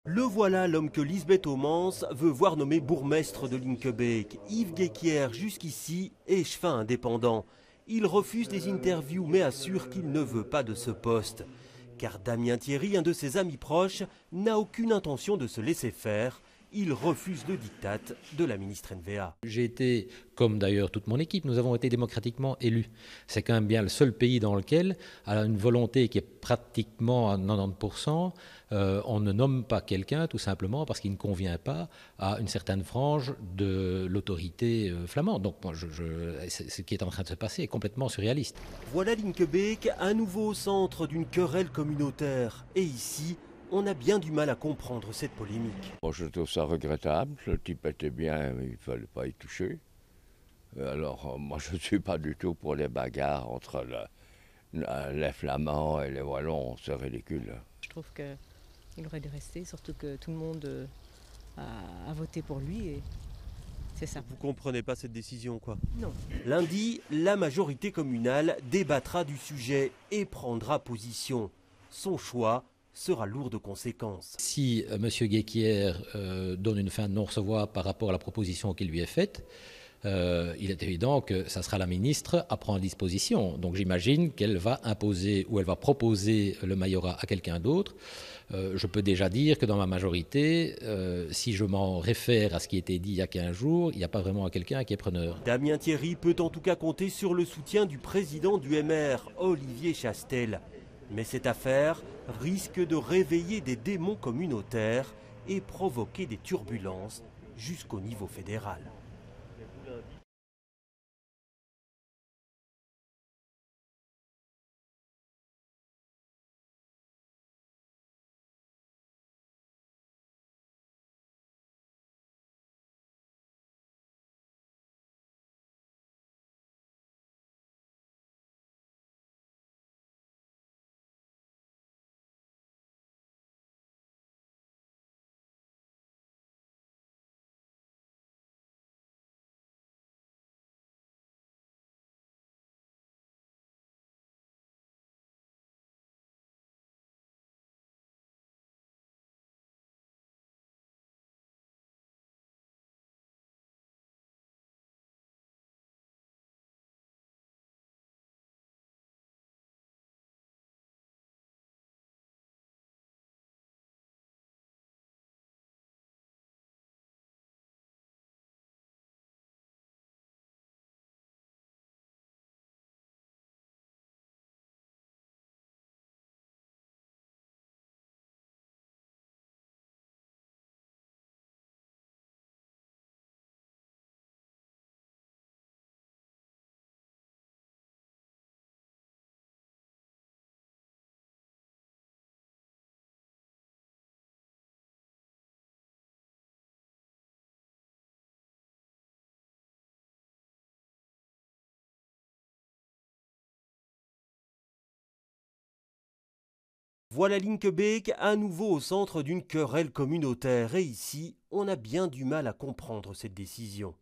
Le voilà l'homme que Lisbeth Homans veut voir nommé bourgmestre de Linkebeek. Yves Guéquière, jusqu'ici, échevin indépendant. Il refuse les interviews mais assure qu'il ne veut pas de ce poste. Car Damien Thierry, un de ses amis proches, n'a aucune intention de se laisser faire. Il refuse le diktat de la ministre NVA. J'ai été, comme d'ailleurs toute mon équipe, nous avons été démocratiquement élus. C'est quand même bien le seul pays dans lequel, à une volonté qui est pratiquement à 90%, on ne nomme pas quelqu'un tout simplement parce qu'il ne convient pas à une certaine frange de l'autorité flamande. Donc moi, ce qui est en train de se passer est complètement surréaliste. Voilà Linkebeek à nouveau au centre d'une querelle communautaire. Et ici, on a bien du mal à comprendre cette polémique. Bon, je trouve ça regrettable. Le type était bien, il ne fallait pas y toucher. Alors, moi, je ne suis pas du tout pour les bagarres entre les Flamands et les Wallons. C'est ridicule. Je trouve qu'il aurait dû rester, surtout que tout le monde a voté pour lui. Et c'est ça. Vous comprenez pas cette décision, quoi? Non. Lundi, la majorité communale débattra du sujet et prendra position. Son choix sera lourd de conséquences. Si M. Guéquière donne une fin de non-recevoir par rapport à la proposition qui lui est faite, il est évident que ça sera la ministre à prendre disposition. Donc j'imagine qu'elle va imposer ou elle va proposer le majorat à quelqu'un d'autre. Je peux déjà dire que dans ma majorité, si je m'en réfère à ce qui a été dit il y a 15 jours, il n'y a pas vraiment quelqu'un qui est preneur. Damien Thierry peut en tout cas compter sur le soutien du président du MR, Olivier Chastel. Mais cette affaire risque de réveiller des démons communautaires et provoquer des turbulences jusqu'au niveau fédéral. Voilà Linkebeek à nouveau au centre d'une querelle communautaire et ici, on a bien du mal à comprendre cette décision.